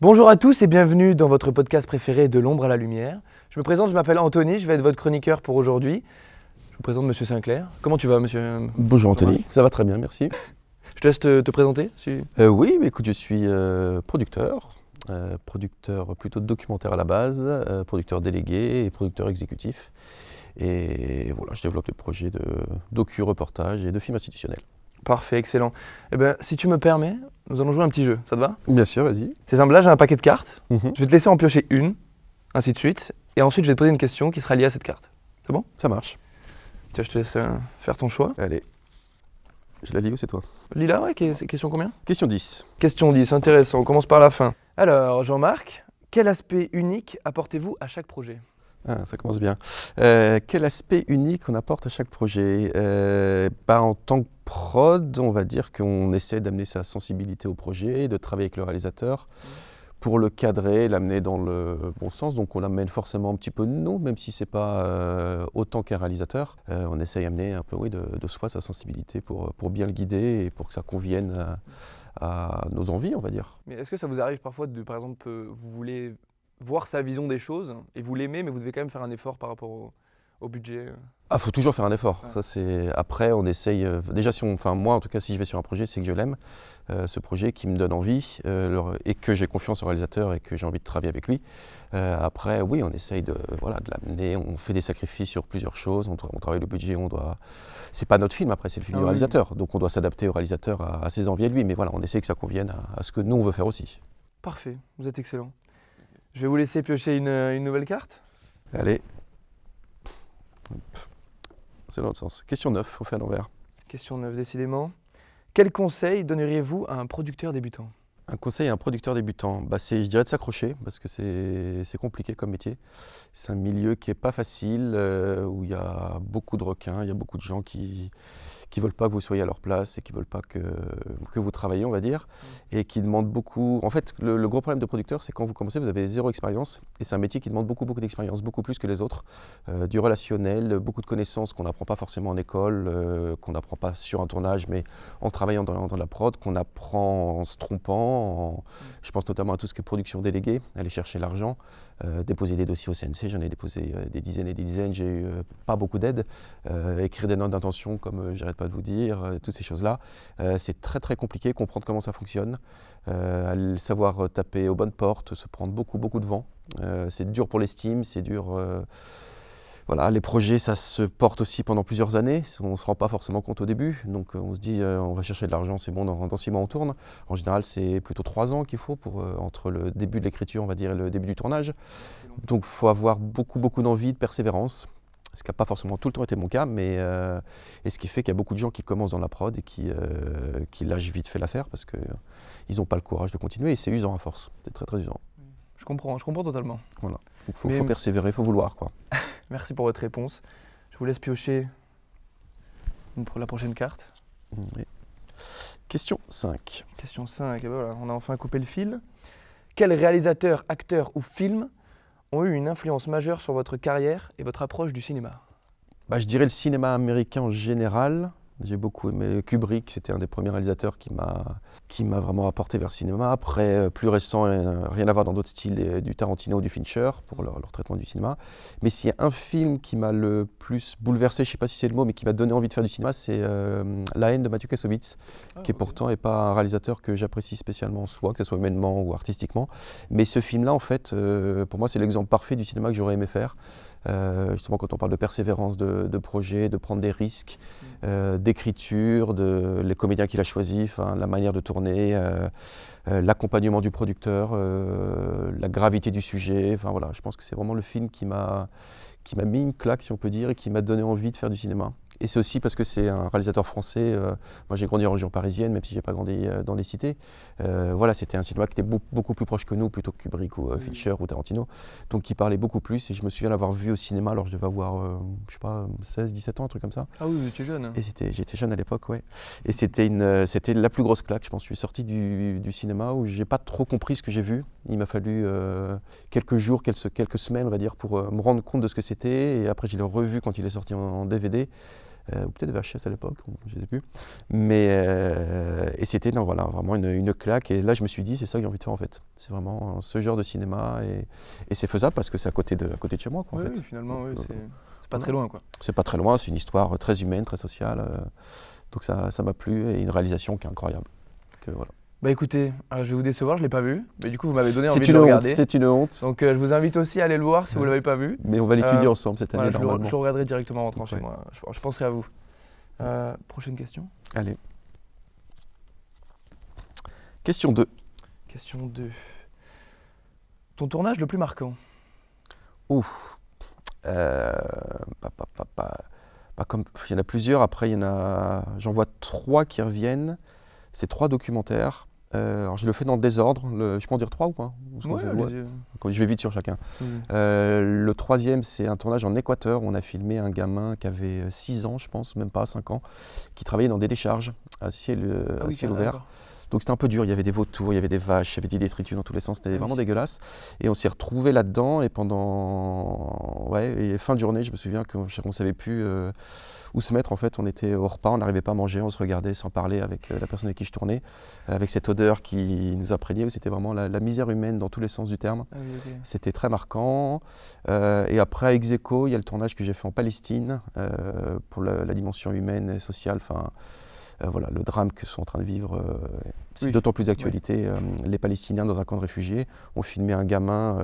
Bonjour à tous et bienvenue dans votre podcast préféré de l'ombre à la lumière. Je me présente, je m'appelle Anthony, je vais être votre chroniqueur pour aujourd'hui. Je vous présente Monsieur Sinclair. Comment tu vas, Monsieur? Bonjour Anthony, ça va très bien, merci. Je te laisse te présenter. Oui, mais écoute, je suis producteur plutôt de documentaire à la base, producteur délégué et producteur exécutif. Et voilà, je développe des projets de docu-reportage et de films institutionnels. Parfait, excellent. Eh bien, si tu me permets, nous allons jouer un petit jeu, ça te va? Bien sûr, vas-y. C'est simple, là j'ai un paquet de cartes. Mhm. Je vais te laisser en piocher une, ainsi de suite. Et ensuite je vais te poser une question qui sera liée à cette carte. C'est bon? Ça marche. Tiens, je te laisse faire ton choix. Allez, je la lis ou c'est toi? Lila, ouais, c'est question combien? Question 10. Question 10, intéressant, on commence par la fin. Alors, Jean-Marc, quel aspect unique apportez-vous à chaque projet? Ah, ça commence bien. Quel aspect unique on apporte à chaque projet? En tant que prod, on va dire qu'on essaie d'amener sa sensibilité au projet, de travailler avec le réalisateur pour le cadrer, l'amener dans le bon sens. Donc on l'amène forcément un petit peu de nous, même si c'est pas autant qu'un réalisateur. On essaie d'amener un peu de soi, sa sensibilité pour bien le guider et pour que ça convienne à nos envies, on va dire. Mais est-ce que ça vous arrive parfois par exemple, vous voulez voir sa vision des choses et vous l'aimez, mais vous devez quand même faire un effort par rapport au budget? Ah, faut toujours faire un effort. Ouais. Ça, c'est... Après, on essaye. Déjà, moi, en tout cas, si je vais sur un projet, c'est que je l'aime. Ce projet qui me donne envie et que j'ai confiance au réalisateur et que j'ai envie de travailler avec lui. Après, oui, on essaye de l'amener. On fait des sacrifices sur plusieurs choses. On travaille le budget. C'est pas notre film. Après, c'est le film du réalisateur. Donc, on doit s'adapter au réalisateur à ses envies à lui. Mais voilà, on essaye que ça convienne à ce que nous on veut faire aussi. Parfait. Vous êtes excellent. Je vais vous laisser piocher une nouvelle carte. Allez. Hop. C'est dans l'autre sens. Question 9, on fait à l'envers. Question 9, décidément. Quel conseil donneriez-vous à un producteur débutant? Un conseil à un producteur débutant, je dirais de s'accrocher parce que c'est compliqué comme métier. C'est un milieu qui n'est pas facile, où il y a beaucoup de requins, il y a beaucoup de gens qui veulent pas que vous soyez à leur place et qui veulent pas que vous travaillez, on va dire, et qui demandent beaucoup. En fait, le gros problème de producteur, c'est quand vous commencez, vous avez zéro expérience et c'est un métier qui demande beaucoup d'expérience, beaucoup plus que les autres, du relationnel, beaucoup de connaissances qu'on n'apprend pas forcément en école, qu'on n'apprend pas sur un tournage, mais en travaillant dans la prod, qu'on apprend en se trompant. Je pense notamment à tout ce qui est production déléguée, aller chercher l'argent. Déposer des dossiers au CNC, j'en ai déposé des dizaines et des dizaines, j'ai eu pas beaucoup d'aide. Écrire des notes d'intention, comme j'arrête pas de vous dire, toutes ces choses-là. C'est très compliqué, comprendre comment ça fonctionne, savoir taper aux bonnes portes, se prendre beaucoup de vent. C'est dur pour l'estime, c'est dur. Voilà, les projets, ça se porte aussi pendant plusieurs années. On ne se rend pas forcément compte au début. Donc on se dit, on va chercher de l'argent, c'est bon, dans 6 mois on tourne. En général, c'est plutôt 3 ans qu'il faut entre le début de l'écriture, on va dire, et le début du tournage. Donc il faut avoir beaucoup d'envie, de persévérance. Ce qui n'a pas forcément tout le temps été mon cas, mais et ce qui fait qu'il y a beaucoup de gens qui commencent dans la prod et qui lâchent vite fait l'affaire parce qu'ils n'ont pas le courage de continuer. Et c'est usant à force, c'est très usant. Je comprends totalement. Voilà. Donc faut persévérer, il faut vouloir, quoi. Merci pour votre réponse. Je vous laisse piocher pour la prochaine carte. Oui. Question 5. Question 5, et ben voilà, on a enfin coupé le fil. Quels réalisateurs, acteurs ou films ont eu une influence majeure sur votre carrière et votre approche du cinéma? Je dirais le cinéma américain en général. J'ai beaucoup aimé Kubrick, c'était un des premiers réalisateurs qui m'a vraiment apporté vers le cinéma. Après, plus récent, rien à voir dans d'autres styles, du Tarantino ou du Fincher pour leur traitement du cinéma. Mais s'il y a un film qui m'a le plus bouleversé, je ne sais pas si c'est le mot, mais qui m'a donné envie de faire du cinéma, c'est La haine de Mathieu Kassovitz, qui pourtant n'est pas un réalisateur que j'apprécie spécialement en soi, que ce soit humainement ou artistiquement. Mais ce film-là, en fait, pour moi, c'est l'exemple parfait du cinéma que j'aurais aimé faire. Justement quand on parle de persévérance de projet, de prendre des risques, d'écriture, les comédiens qu'il a choisis, la manière de tourner, l'accompagnement du producteur, la gravité du sujet. Voilà, je pense que c'est vraiment le film qui m'a mis une claque, si on peut dire, et qui m'a donné envie de faire du cinéma. Et c'est aussi parce que c'est un réalisateur français. Moi, j'ai grandi en région parisienne, même si je n'ai pas grandi dans les cités. Voilà, c'était un cinéma qui était beaucoup plus proche que nous, plutôt que Kubrick ou Fincher ou Tarantino. Donc, qui parlait beaucoup plus. Et je me souviens l'avoir vu au cinéma, alors je devais avoir, 16, 17 ans, un truc comme ça. Ah oui, vous étiez jeune. Et j'étais jeune à l'époque, ouais. Et c'était la plus grosse claque. Je pense que je suis sorti du cinéma où j'ai pas trop compris ce que j'ai vu. Il m'a fallu quelques jours, quelques semaines, on va dire, pour me rendre compte de ce que c'était. Et après, je l'ai revu quand il est sorti en DVD. ou peut-être VHS à l'époque, je ne sais plus. Mais, et c'était voilà, vraiment une claque. Et là, je me suis dit, c'est ça que j'ai envie de faire en fait. C'est vraiment ce genre de cinéma et c'est faisable parce que c'est à côté de chez moi. Quoi, en fait. Oui, finalement, Donc, c'est pas très loin, quoi. C'est pas très loin, c'est une histoire très humaine, très sociale. Donc ça m'a plu et une réalisation qui est incroyable. Donc, voilà. Bah écoutez, je vais vous décevoir, je l'ai pas vu, mais du coup vous m'avez donné envie de le regarder. C'est une honte. Donc je vous invite aussi à aller le voir si vous l'avez pas vu. Mais on va l'étudier ensemble cette année Voilà, normalement. je le regarderai directement en rentrant chez moi. Je penserai à vous. Prochaine question. Allez. Question 2. Question 2. Ton tournage le plus marquant? Comme, il y en a plusieurs, après j'en vois 3 qui reviennent. C'est 3 documentaires. Alors je le fais dans le désordre. Je peux en dire 3 ou pas? Je vais vite sur chacun. Le 3e, c'est un tournage en Équateur. On a filmé un gamin qui avait 6 ans, je pense, même pas 5 ans, qui travaillait dans des décharges à ciel ouvert. Donc c'était un peu dur, il y avait des vautours, il y avait des vaches, il y avait des détritus dans tous les sens, c'était vraiment dégueulasse. Et on s'est retrouvés là-dedans et et fin de journée, je me souviens qu'on ne savait plus où se mettre. En fait, on était au repas, on n'arrivait pas à manger, on se regardait sans parler avec la personne avec qui je tournais, avec cette odeur qui nous imprégnait. C'était vraiment la misère humaine dans tous les sens du terme. C'était très marquant. Et après, à Execo, il y a le tournage que j'ai fait en Palestine pour la dimension humaine et sociale. Voilà, le drame que sont en train de vivre, c'est d'autant plus d'actualité. Les Palestiniens dans un camp de réfugiés ont filmé un gamin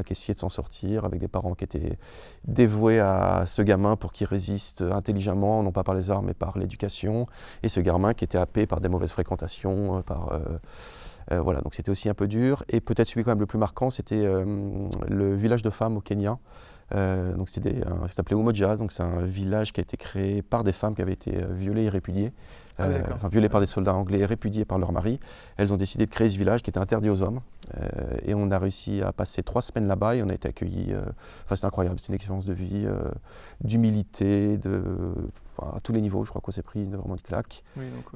qui essayait de s'en sortir, avec des parents qui étaient dévoués à ce gamin pour qu'il résiste intelligemment, non pas par les armes mais par l'éducation, et ce gamin qui était happé par des mauvaises fréquentations, voilà, donc c'était aussi un peu dur. Et peut-être celui quand même le plus marquant, c'était le village de femmes au Kenya. Donc c'est appelé Umoja, donc c'est un village qui a été créé par des femmes qui avaient été violées et répudiées, violées par des soldats anglais et répudiées par leur mari. Elles ont décidé de créer ce village qui était interdit aux hommes, et on a réussi à passer 3 semaines là-bas et on a été accueillis. C'était incroyable, c'était une expérience de vie, d'humilité, à tous les niveaux. Je crois qu'on s'est pris vraiment une claque.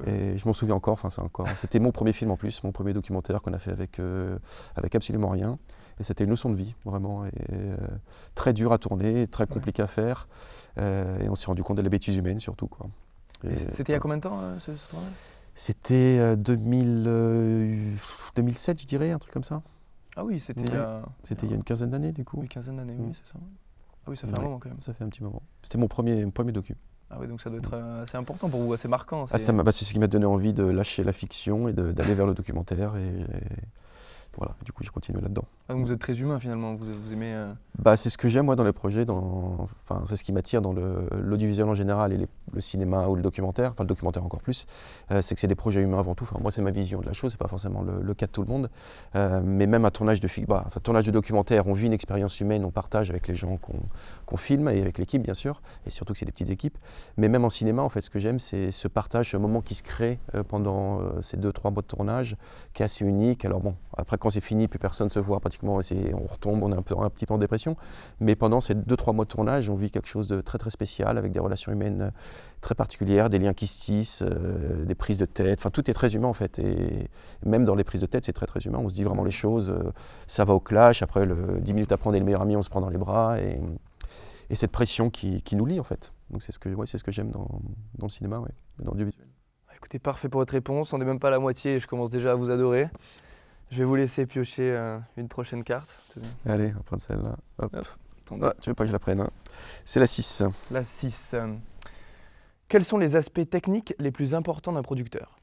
Et je m'en souviens encore. C'était mon premier film en plus, mon premier documentaire qu'on a fait avec absolument rien. Et c'était une leçon de vie, vraiment, et très dur à tourner, très compliqué à faire. Et on s'est rendu compte de la bêtise humaine, surtout. C'était il y a combien de temps, ce tournage? C'était 2007, je dirais, un truc comme ça. Ah oui, c'était il y a une quinzaine d'années, du coup. Oui, une quinzaine d'années, oui, c'est ça. Ah oui, ça fait un moment, quand même. Ça fait un petit moment. C'était mon premier docu. Ah oui, donc ça doit être assez important pour vous, assez marquant. C'est ce qui m'a donné envie de lâcher la fiction et d'aller vers le documentaire. Et voilà, du coup, je continue là-dedans. Ah, donc vous êtes très humain finalement, vous aimez... C'est ce que j'aime moi dans les projets, c'est ce qui m'attire dans l'audiovisuel en général et le cinéma ou le documentaire, enfin le documentaire encore plus, c'est que c'est des projets humains avant tout. Moi c'est ma vision de la chose, c'est pas forcément le cas de tout le monde, mais même un tournage de documentaire, on vit une expérience humaine, on partage avec les gens qu'on filme et avec l'équipe bien sûr, et surtout que c'est des petites équipes, mais même en cinéma en fait ce que j'aime c'est ce partage, ce moment qui se crée pendant ces 2-3 mois de tournage, qui est assez unique. Alors bon, après quand c'est fini, plus personne se voit pratiquement, on retombe, on est un petit peu en dépression. Mais pendant ces 2-3 mois de tournage, on vit quelque chose de très très spécial, avec des relations humaines très particulières, des liens qui se tissent, des prises de tête. Enfin, tout est très humain en fait. Et même dans les prises de tête, c'est très très humain. On se dit vraiment les choses. Ça va au clash. Après, 10 minutes après, on est le meilleur ami, on se prend dans les bras. Et cette pression qui nous lie en fait. Donc c'est ce que j'aime dans le cinéma, dans l'audiovisuel. Écoutez, parfait pour votre réponse. On n'est même pas à la moitié et je commence déjà à vous adorer. Je vais vous laisser piocher une prochaine carte. Allez, on va prendre celle-là. Hop. Tu veux pas que je la prenne, hein. C'est la 6. La 6. Quels sont les aspects techniques les plus importants d'un producteur?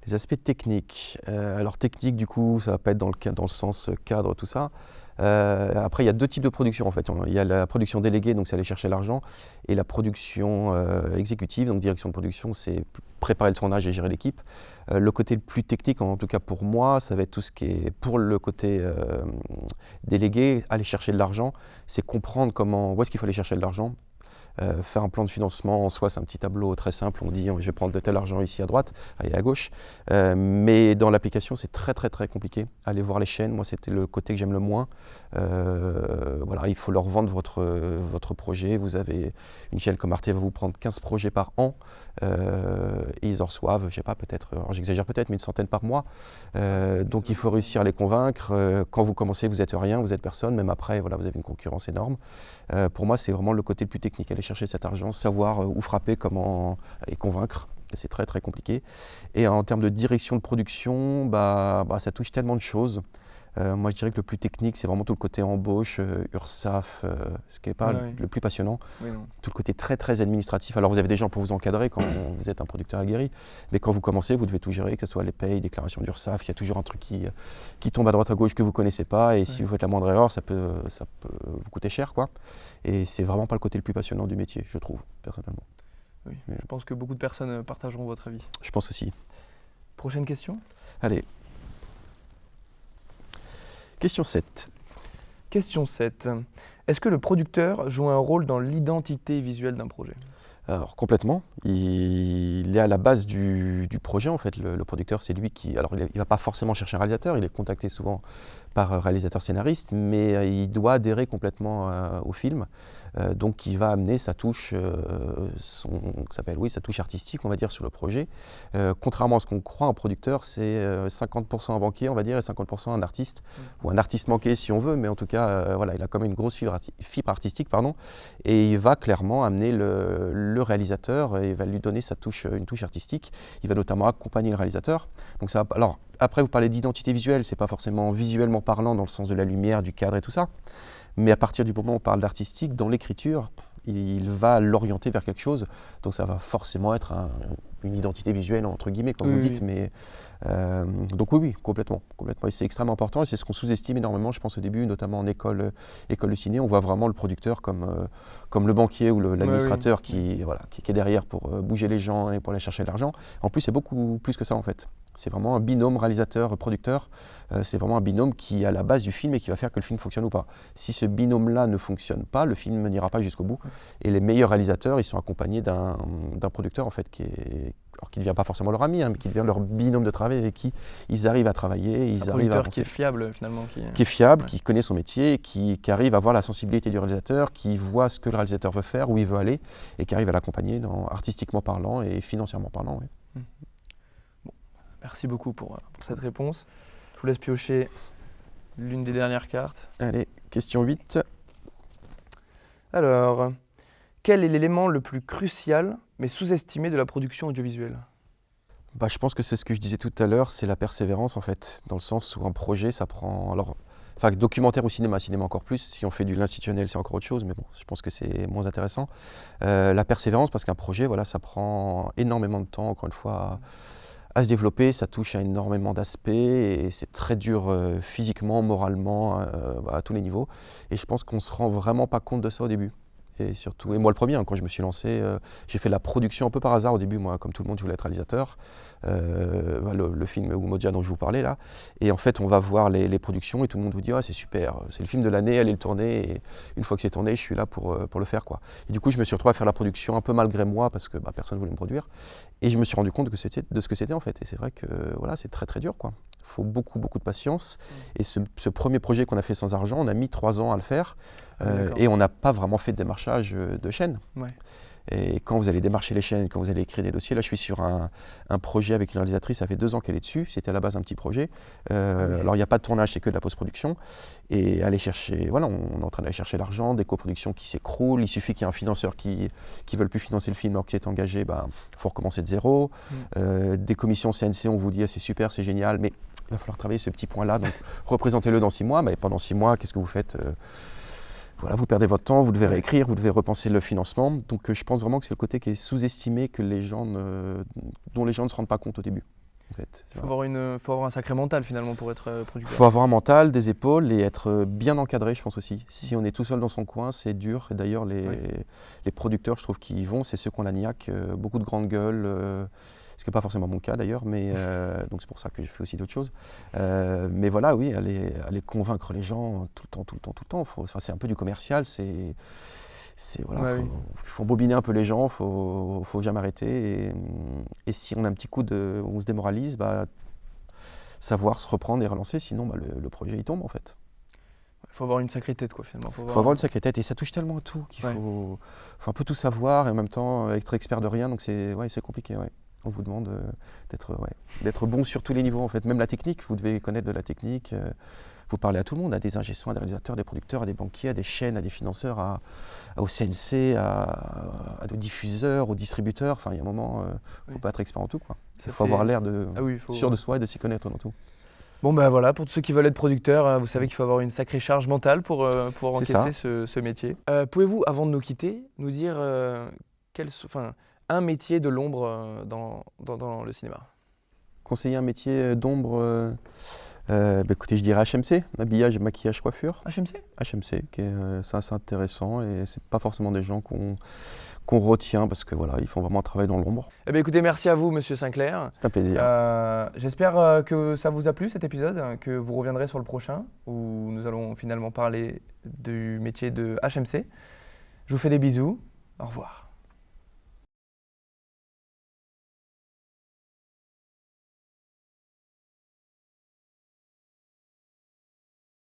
Les aspects techniques. Alors technique, du coup, ça va pas être dans le sens cadre, tout ça. Après, il y a 2 types de production en fait. Il y a la production déléguée, donc c'est aller chercher l'argent, et la production exécutive, donc direction de production, c'est préparer le tournage et gérer l'équipe. Le côté le plus technique, en tout cas pour moi, ça va être tout ce qui est pour le côté délégué, aller chercher de l'argent, c'est comprendre où est-ce qu'il faut aller chercher de l'argent. Faire un plan de financement en soi, c'est un petit tableau très simple. On dit je vais prendre de tel argent ici à droite et à gauche. Mais dans l'application, c'est très très très compliqué. Aller voir les chaînes, moi c'était le côté que j'aime le moins. Il faut leur vendre votre projet. Vous avez une chaîne comme Arte va vous prendre 15 projets par an. Et ils en reçoivent, je sais pas, j'exagère peut-être, mais une centaine par mois. Donc il faut réussir à les convaincre. Quand vous commencez, vous n'êtes rien, vous n'êtes personne. Même après, vous avez une concurrence énorme. Pour moi, c'est vraiment le côté le plus technique. Aller chercher cet argent, savoir où frapper, comment et convaincre. Et c'est très très compliqué. Et en termes de direction de production, ça touche tellement de choses. Moi je dirais que le plus technique, c'est vraiment tout le côté embauche, URSSAF, ce qui n'est pas le plus passionnant. Oui, non. Tout le côté très très administratif. Alors vous avez des gens pour vous encadrer quand vous êtes un producteur aguerri, mais quand vous commencez, vous devez tout gérer, que ce soit les payes, déclaration d'URSSAF, il y a toujours un truc qui tombe à droite à gauche que vous ne connaissez pas, et si vous faites la moindre erreur, ça peut vous coûter cher, quoi. Et c'est vraiment pas le côté le plus passionnant du métier, je trouve, personnellement. Oui, je pense que beaucoup de personnes partageront votre avis. Je pense aussi. Prochaine question. Allez. Question 7. Question 7. Est-ce que le producteur joue un rôle dans l'identité visuelle d'un projet? Alors complètement, il est à la base du projet en fait, le producteur c'est lui qui, alors il ne va pas forcément chercher un réalisateur, il est contacté souvent par un réalisateur scénariste, mais il doit adhérer complètement au film, donc il va amener sa touche, sa touche artistique on va dire sur le projet. Contrairement à ce qu'on croit, un producteur c'est 50% un banquier on va dire et 50% un artiste, ou un artiste manqué si on veut, mais en tout cas voilà, il a quand même une grosse fibre artistique pardon, et il va clairement amener le réalisateur et il va lui donner une touche artistique. Il va notamment accompagner le réalisateur. Donc ça, alors après vous parlez d'identité visuelle, c'est pas forcément visuellement parlant dans le sens de la lumière, du cadre et tout ça, mais à partir du moment où on parle d'artistique, dans l'écriture, il va l'orienter vers quelque chose, donc ça va forcément être une identité visuelle entre guillemets comme vous dites, mais donc oui, complètement, et c'est extrêmement important et c'est ce qu'on sous-estime énormément je pense au début, notamment en école de ciné, on voit vraiment le producteur comme le banquier ou l'administrateur qui est derrière pour bouger les gens et pour aller chercher l'argent. En plus c'est beaucoup plus que ça en fait. C'est vraiment un binôme réalisateur-producteur, c'est vraiment un binôme qui est à la base du film et qui va faire que le film fonctionne ou pas. Si ce binôme-là ne fonctionne pas, le film n'ira pas jusqu'au bout. Et les meilleurs réalisateurs, ils sont accompagnés d'un producteur en fait, qui ne devient pas forcément leur ami, mais qui devient leur binôme de travail avec qui ils arrivent à travailler, un producteur qui est fiable finalement. Qui est fiable, qui connaît son métier, qui arrive à voir la sensibilité du réalisateur, qui voit ce que le réalisateur veut faire, où il veut aller, et qui arrive à l'accompagner artistiquement parlant et financièrement parlant. Oui. Merci beaucoup pour cette réponse. Je vous laisse piocher l'une des dernières cartes. Allez, question 8. Alors, quel est l'élément le plus crucial mais sous-estimé de la production audiovisuelle? Je pense que c'est ce que je disais tout à l'heure, c'est la persévérance en fait, dans le sens où un projet ça prend... documentaire ou cinéma encore plus, si on fait du l'institutionnel c'est encore autre chose, mais bon, je pense que c'est moins intéressant. La persévérance parce qu'un projet, ça prend énormément de temps, encore une fois, à se développer, ça touche à énormément d'aspects et c'est très dur physiquement, moralement, à tous les niveaux. Et je pense qu'on ne se rend vraiment pas compte de ça au début. Et surtout, et moi le premier, quand je me suis lancé, j'ai fait la production un peu par hasard au début, moi comme tout le monde je voulais être réalisateur, le film Umoja dont je vous parlais là, et en fait on va voir les productions et tout le monde vous dit c'est super, c'est le film de l'année, allez le tourner, et une fois que c'est tourné je suis là pour le faire quoi. Et du coup je me suis retrouvé à faire la production un peu malgré moi parce que personne ne voulait me produire, et je me suis rendu compte de ce que c'était en fait, et c'est vrai que c'est très très dur quoi. Il faut beaucoup de patience, et ce premier projet qu'on a fait sans argent, on a mis 3 ans à le faire. Et on n'a pas vraiment fait de démarchage de chaînes. Ouais. Et quand vous allez démarcher les chaînes, quand vous allez écrire des dossiers, là je suis sur un projet avec une réalisatrice, ça fait 2 ans qu'elle est dessus, c'était à la base un petit projet. Alors il n'y a pas de tournage, c'est que de la post-production. Et aller chercher, on est en train d'aller chercher l'argent, des coproductions qui s'écroulent, il suffit qu'il y ait un financeur qui ne veut plus financer le film alors qu'il est engagé, il faut recommencer de zéro. Des commissions CNC, on vous dit c'est super, c'est génial, mais il va falloir travailler ce petit point-là, donc représentez-le dans 6 mois, mais pendant 6 mois, qu'est-ce que vous faites? Vous perdez votre temps, vous devez réécrire, vous devez repenser le financement. Donc je pense vraiment que c'est le côté qui est sous-estimé, dont les gens ne se rendent pas compte au début. En fait, faut avoir un sacré mental finalement pour être producteur. Il faut avoir un mental, des épaules et être bien encadré, je pense aussi. Si on est tout seul dans son coin, c'est dur. Et d'ailleurs, les producteurs, je trouve, qui y vont, c'est ceux qui ont la niaque, beaucoup de grandes gueules. Ce qui n'est pas forcément mon cas d'ailleurs, mais donc c'est pour ça que je fais aussi d'autres choses. Mais voilà, oui, aller convaincre les gens tout le temps. C'est un peu du commercial, faut bobiner un peu les gens, faut jamais arrêter. Et si on a un petit coup on se démoralise, savoir se reprendre et relancer, sinon le projet il tombe en fait. Il faut avoir une sacrée tête quoi finalement. Il faut avoir une sacrée tête et ça touche tellement à tout qu'il faut un peu tout savoir et en même temps être expert de rien, donc c'est compliqué. Ouais. On vous demande d'être bon sur tous les niveaux, en fait. Même la technique, vous devez connaître de la technique. Vous parlez à tout le monde, à des ingé sons, à des réalisateurs, des producteurs, à des banquiers, à des chaînes, à des financeurs, au CNC, à des diffuseurs, aux distributeurs. Enfin, il y a un moment, il ne faut pas être expert en tout, quoi. Il faut avoir l'air sûr de soi et de s'y connaître dans tout. Bon ben voilà, pour tous ceux qui veulent être producteurs, vous savez qu'il faut avoir une sacrée charge mentale pour encaisser ce métier. Pouvez-vous, avant de nous quitter, nous dire un métier de l'ombre dans le cinéma? Conseiller un métier d'ombre, écoutez, je dirais HMC, habillage, maquillage, coiffure. HMC? HMC, c'est assez intéressant et c'est pas forcément des gens qu'on retient parce que voilà, ils font vraiment un travail dans l'ombre. Eh bien, écoutez, merci à vous, Monsieur Sinclair. C'est un plaisir. J'espère que ça vous a plu cet épisode, que vous reviendrez sur le prochain où nous allons finalement parler du métier de HMC. Je vous fais des bisous. Au revoir.